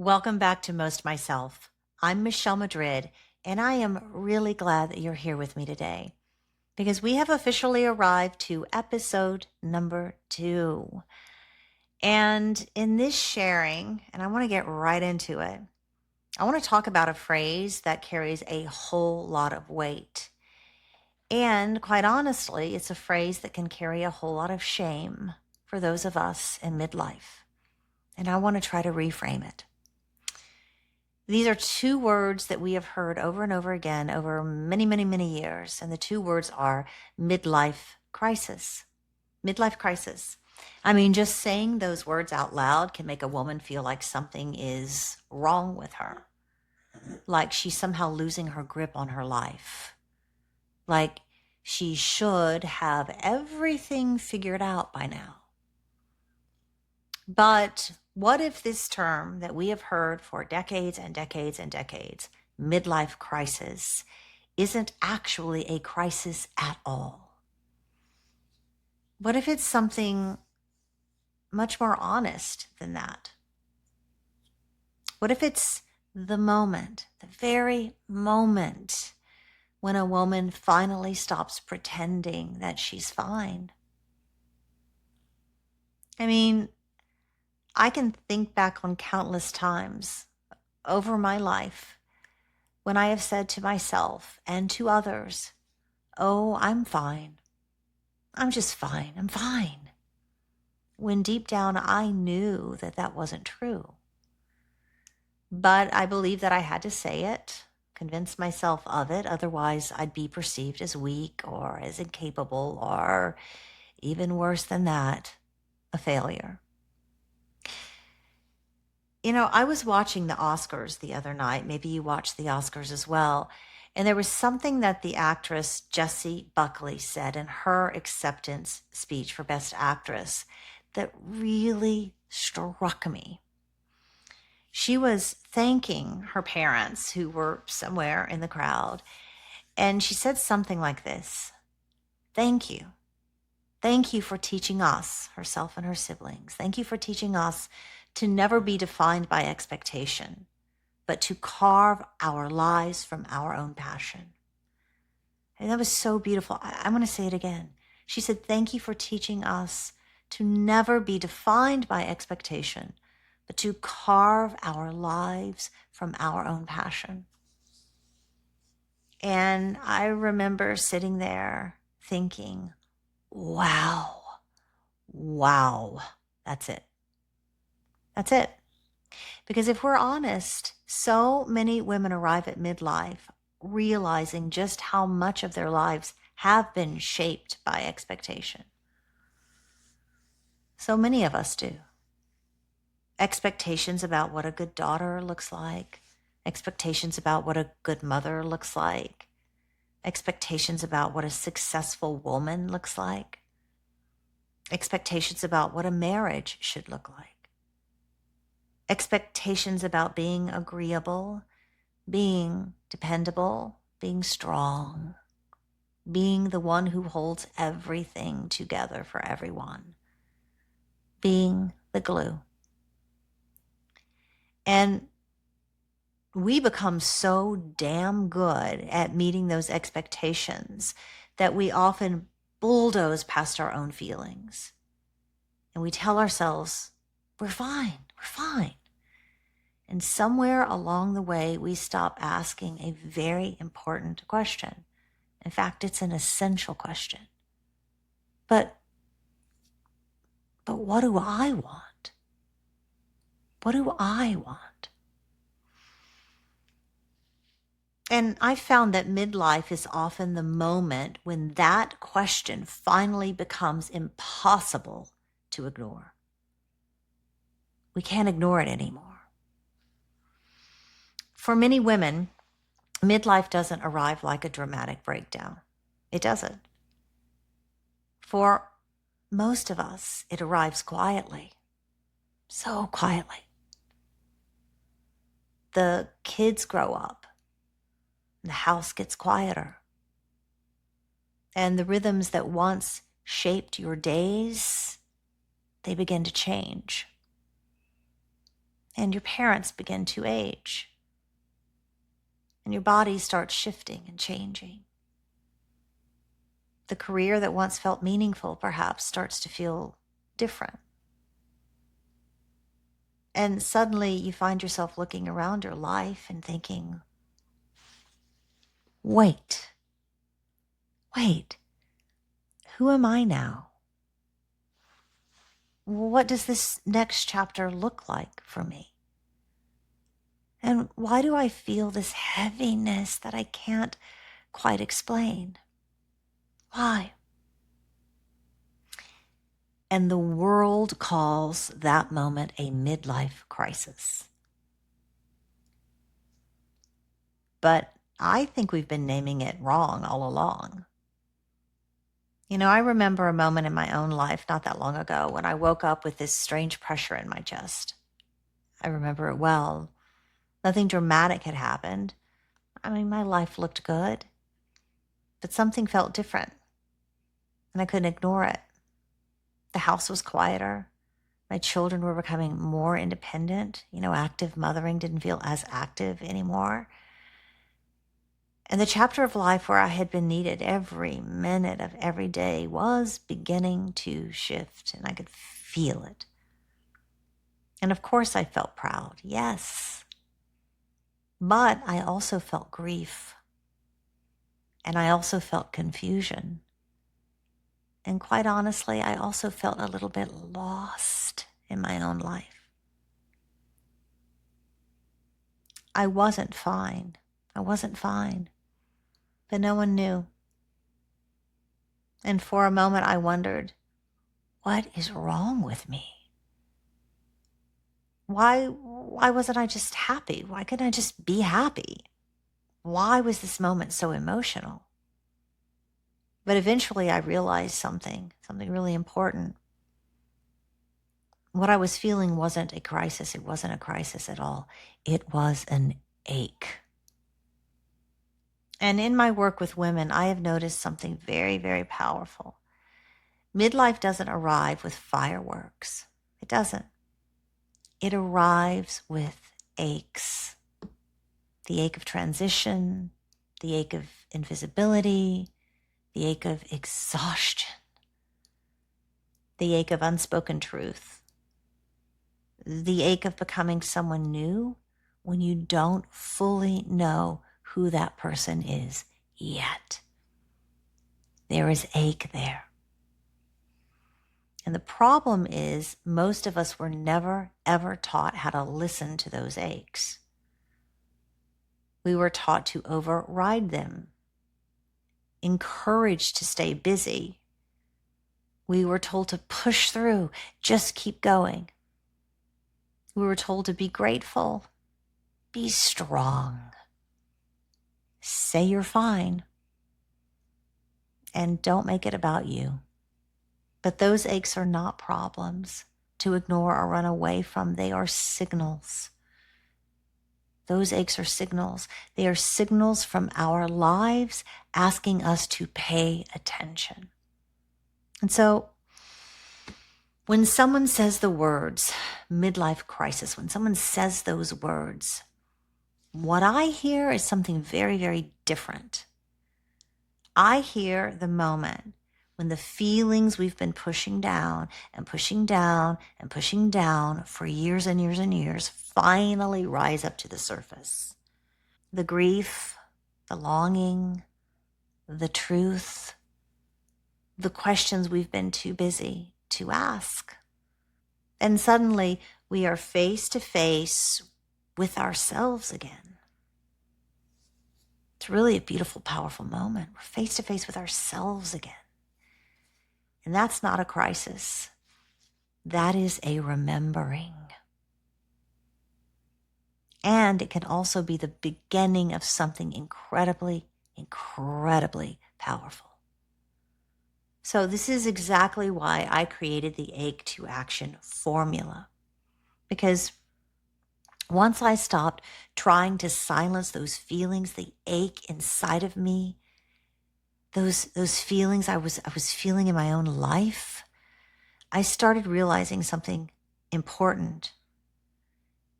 Welcome back to Most Myself. I'm Michelle Madrid, and I am really glad that you're here with me today because we have officially arrived to episode number 2. And in this sharing, and I want to get right into it, I want to talk about a phrase that carries a whole lot of weight. And quite honestly, it's a phrase that can carry a whole lot of shame for those of us in midlife. And I want to try to reframe it. These are two words that we have heard over and over again over many, many, many years. And the two words are midlife crisis. Midlife crisis. I mean, just saying those words out loud can make a woman feel like something is wrong with her, like she's somehow losing her grip on her life, like she should have everything figured out by now. But what if this term that we have heard for decades and decades and decades, midlife crisis, isn't actually a crisis at all? What if it's something much more honest than that? What if it's the moment, the very moment when a woman finally stops pretending that she's fine? I mean, I can think back on countless times over my life when I have said to myself and to others, oh, I'm fine. I'm just fine. I'm fine. When deep down I knew that that wasn't true. But I believe that I had to say it, convince myself of it. Otherwise, I'd be perceived as weak or as incapable or even worse than that, a failure. You know, I was watching the Oscars the other night. Maybe you watched the Oscars as well. And there was something that the actress Jessie Buckley said in her acceptance speech for Best Actress that really struck me. She was thanking her parents who were somewhere in the crowd. And she said something like this: Thank you. Thank you for teaching us, herself and her siblings. Thank you for teaching us to never be defined by expectation, but to carve our lives from our own passion. And that was so beautiful. I'm going to say it again. She said, thank you for teaching us to never be defined by expectation, but to carve our lives from our own passion. And I remember sitting there thinking, wow, that's it. That's it. Because if we're honest, so many women arrive at midlife realizing just how much of their lives have been shaped by expectation. So many of us do. Expectations about what a good daughter looks like, expectations about what a good mother looks like, expectations about what a successful woman looks like, expectations about what a marriage should look like, expectations about being agreeable, being dependable, being strong, being the one who holds everything together for everyone, being the glue. And we become so damn good at meeting those expectations that we often bulldoze past our own feelings. And we tell ourselves, we're fine, we're fine. And somewhere along the way, we stop asking a very important question. In fact, it's an essential question. But what do I want? What do I want? And I found that midlife is often the moment when that question finally becomes impossible to ignore. We can't ignore it anymore. For many women, midlife doesn't arrive like a dramatic breakdown. It doesn't. For most of us, it arrives quietly, so quietly. The kids grow up, the house gets quieter, and the rhythms that once shaped your days, they begin to change. and your parents begin to age, and your body starts shifting and changing. The career that once felt meaningful perhaps starts to feel different. And suddenly you find yourself looking around your life and thinking, wait, who am I now? What does this next chapter look like for me? And why do I feel this heaviness that I can't quite explain? Why? And the world calls that moment a midlife crisis. But I think we've been naming it wrong all along. I remember a moment in my own life not that long ago when I woke up with this strange pressure in my chest. I remember it well. Nothing dramatic had happened. I mean, my life looked good, but something felt different, and I couldn't ignore it. The house was quieter. My children were becoming more independent. Active mothering didn't feel as active anymore. And the chapter of life where I had been needed every minute of every day was beginning to shift, and I could feel it. And of course I felt proud, yes. But I also felt grief. And I also felt confusion. And quite honestly, I also felt a little bit lost in my own life. I wasn't fine. But no one knew. And for a moment I wondered, what is wrong with me? Why wasn't I just happy? Why couldn't I just be happy? Why was this moment so emotional? But eventually I realized something really important. What I was feeling wasn't a crisis. It wasn't a crisis at all. It was an ache. And in my work with women, I have noticed something very, very powerful. Midlife doesn't arrive with fireworks. It doesn't. It arrives with aches. The ache of transition, the ache of invisibility, the ache of exhaustion, the ache of unspoken truth, the ache of becoming someone new when you don't fully know who that person is yet. There is ache there. And the problem is most of us were never, ever taught how to listen to those aches. We were taught to override them, encouraged to stay busy. We were told to push through, just keep going. We were told to be grateful, be strong, say you're fine, and don't make it about you. But those aches are not problems to ignore or run away from. They are signals. Those aches are signals. They are signals from our lives asking us to pay attention. And so when someone says the words midlife crisis, when someone says those words, what I hear is something very, very different. I hear the moment when the feelings we've been pushing down and pushing down and pushing down for years and years and years finally rise up to the surface. The grief, the longing, the truth, the questions we've been too busy to ask. And suddenly we are face to face with ourselves again. It's really a beautiful, powerful moment. We're face to face with ourselves again. And that's not a crisis. That is a remembering. And it can also be the beginning of something incredibly, incredibly powerful. So this is exactly why I created the Ache to Action formula. Because once I stopped trying to silence those feelings, the ache inside of me, those feelings I was feeling in my own life, I started realizing something important.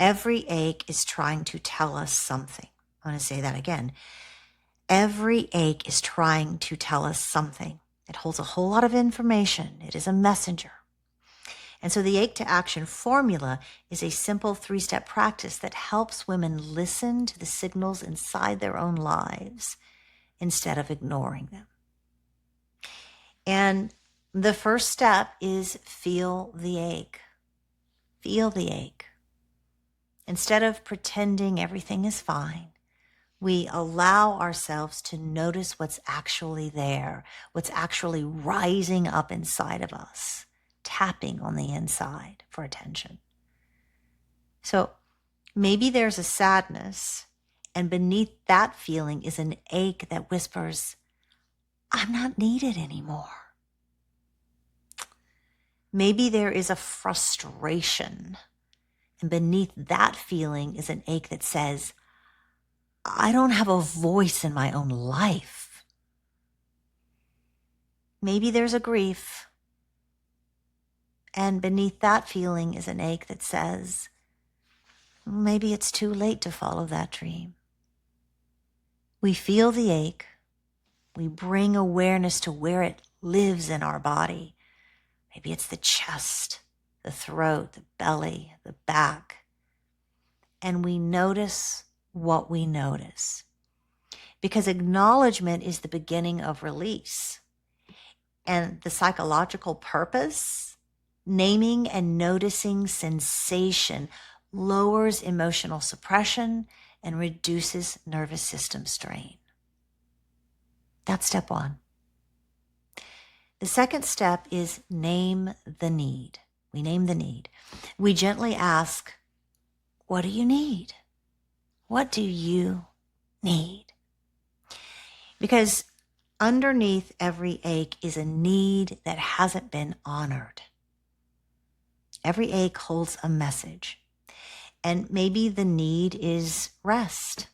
Every ache is trying to tell us something. I'm going to say that again. Every ache is trying to tell us something. It holds a whole lot of information. It is a messenger. And so the ache to action formula is a simple 3-step practice that helps women listen to the signals inside their own lives instead of ignoring them. And the first step is feel the ache. Feel the ache. Instead of pretending everything is fine, we allow ourselves to notice what's actually there, what's actually rising up inside of us, tapping on the inside for attention. So maybe there's a sadness, and beneath that feeling is an ache that whispers, I'm not needed anymore. Maybe there is a frustration, and beneath that feeling is an ache that says, I don't have a voice in my own life. Maybe there's a grief, and beneath that feeling is an ache that says, maybe it's too late to follow that dream. We feel the ache. We bring awareness to where it lives in our body. Maybe it's the chest, the throat, the belly, the back. And we notice what we notice. Because acknowledgement is the beginning of release. And the psychological purpose, naming and noticing sensation, lowers emotional suppression and reduces nervous system strain. That's step 1. The second step is name the need. We name the need. We gently ask, what do you need? What do you need? Because underneath every ache is a need that hasn't been honored. Every ache holds a message. And maybe the need is rest.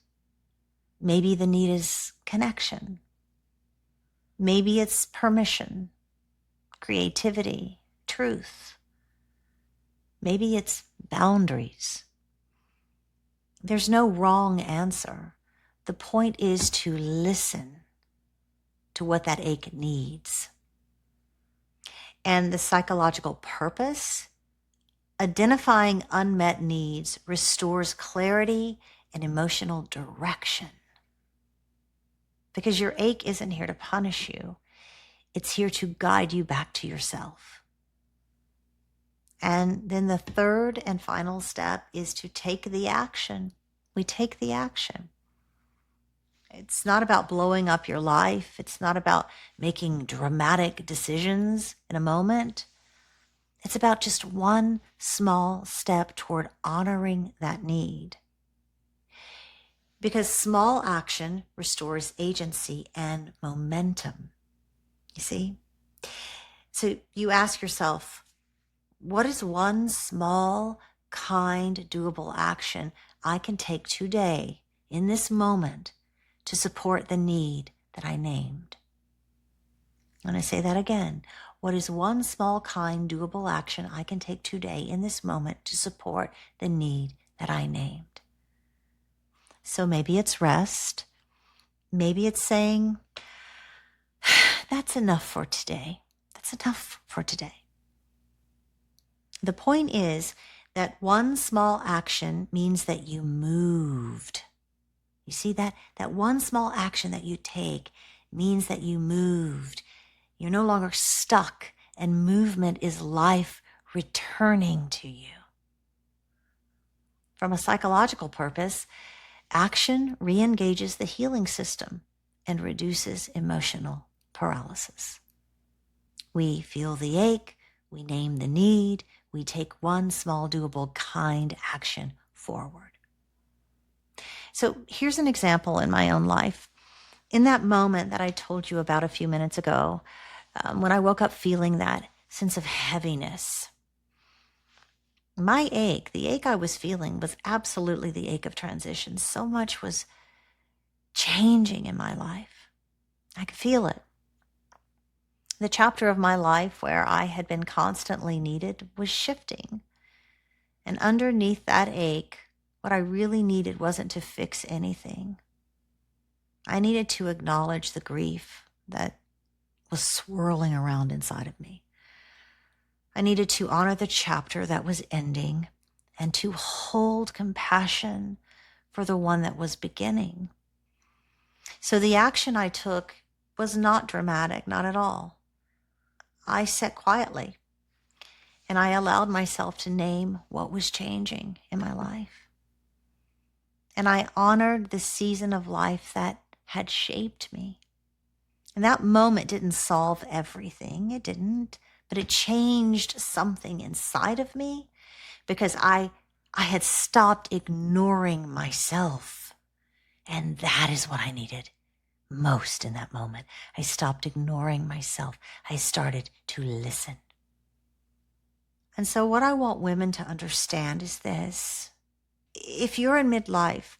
Maybe the need is connection. Maybe it's permission, creativity, truth. Maybe it's boundaries. There's no wrong answer. The point is to listen to what that ache needs. And the psychological purpose, identifying unmet needs restores clarity and emotional direction. Because your ache isn't here to punish you. It's here to guide you back to yourself. And then the third and final step is to take the action. We take the action. It's not about blowing up your life. It's not about making dramatic decisions in a moment. It's about just one small step toward honoring that need. Because small action restores agency and momentum. You see? So you ask yourself, what is one small, kind, doable action I can take today in this moment to support the need that I named? I'm going to say that again. What is one small, kind, doable action I can take today in this moment to support the need that I named? So maybe it's rest. Maybe it's saying, that's enough for today. That's enough for today. The point is that one small action means that you moved. You see that? That one small action that you take means that you moved. You're no longer stuck, and movement is life returning to you. From a psychological purpose, action re-engages the healing system and reduces emotional paralysis. We feel the ache, we name the need, we take one small, doable, kind action forward. So here's an example in my own life. In that moment that I told you about a few minutes ago, when I woke up feeling that sense of heaviness, my ache, the ache I was feeling, was absolutely the ache of transition. So much was changing in my life. I could feel it. The chapter of my life where I had been constantly needed was shifting. And underneath that ache, what I really needed wasn't to fix anything. I needed to acknowledge the grief that was swirling around inside of me. I needed to honor the chapter that was ending and to hold compassion for the one that was beginning. So the action I took was not dramatic, not at all. I sat quietly and I allowed myself to name what was changing in my life. And I honored the season of life that had shaped me. And that moment didn't solve everything. It didn't, but it changed something inside of me because I had stopped ignoring myself. And that is what I needed most in that moment. I stopped ignoring myself. I started to listen. And so what I want women to understand is this. If you're in midlife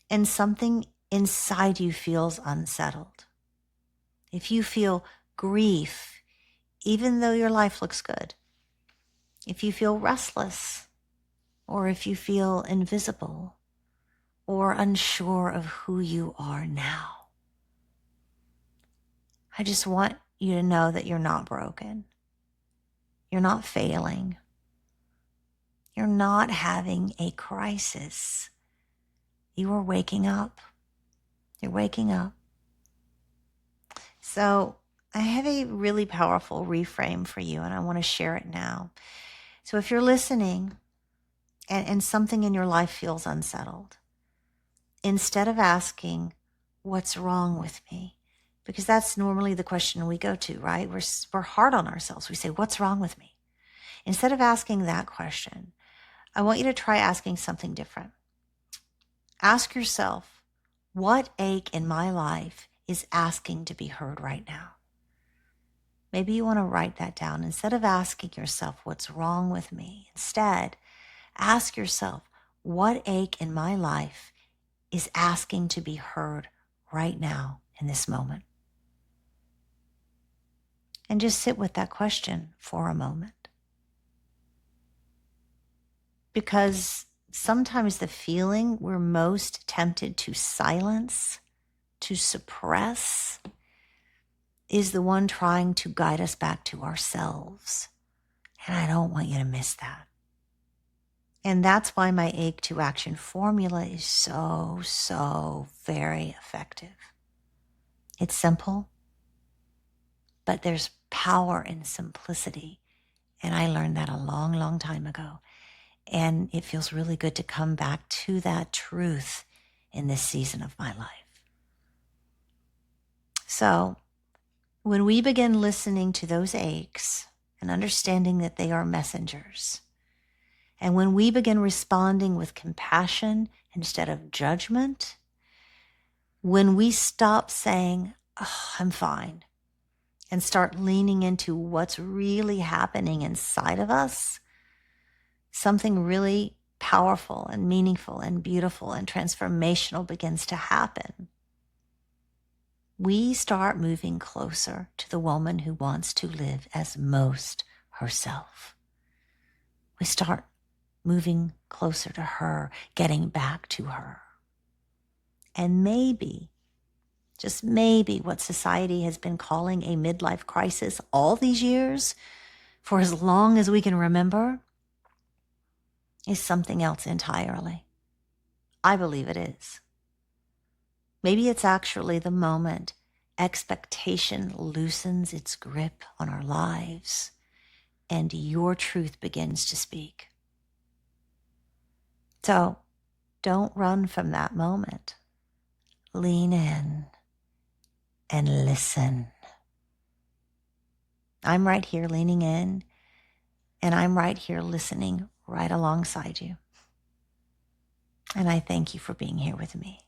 and something inside you feels unsettled, if you feel grief, even though your life looks good, if you feel restless, or if you feel invisible or unsure of who you are now, I just want you to know that you're not broken. You're not failing. You're not having a crisis. You are waking up. You're waking up. So I have a really powerful reframe for you, and I want to share it now. So if you're listening and something in your life feels unsettled, instead of asking, what's wrong with me? Because that's normally the question we go to, right? We're hard on ourselves. We say, what's wrong with me? Instead of asking that question, I want you to try asking something different. Ask yourself, what ache in my life is asking to be heard right now? Maybe you want to write that down. Instead of asking yourself, what's wrong with me? Instead, ask yourself, what ache in my life is asking to be heard right now in this moment? And just sit with that question for a moment. Because sometimes the feeling we're most tempted to silence, to suppress, is the one trying to guide us back to ourselves. And I don't want you to miss that. And that's why my ache to action formula is so very effective. It's simple, but there's power in simplicity. And I learned that a long time ago. And it feels really good to come back to that truth in this season of my life. So when we begin listening to those aches and understanding that they are messengers, and when we begin responding with compassion instead of judgment, when we stop saying, oh, I'm fine, and start leaning into what's really happening inside of us, something really powerful and meaningful and beautiful and transformational begins to happen. We start moving closer to the woman who wants to live as most herself. We start moving closer to her, getting back to her. And maybe, just maybe, what society has been calling a midlife crisis all these years, for as long as we can remember, is something else entirely. I believe it is. Maybe it's actually the moment expectation loosens its grip on our lives and your truth begins to speak. So don't run from that moment. Lean in and listen. I'm right here leaning in, and I'm right here listening right alongside you. And I thank you for being here with me.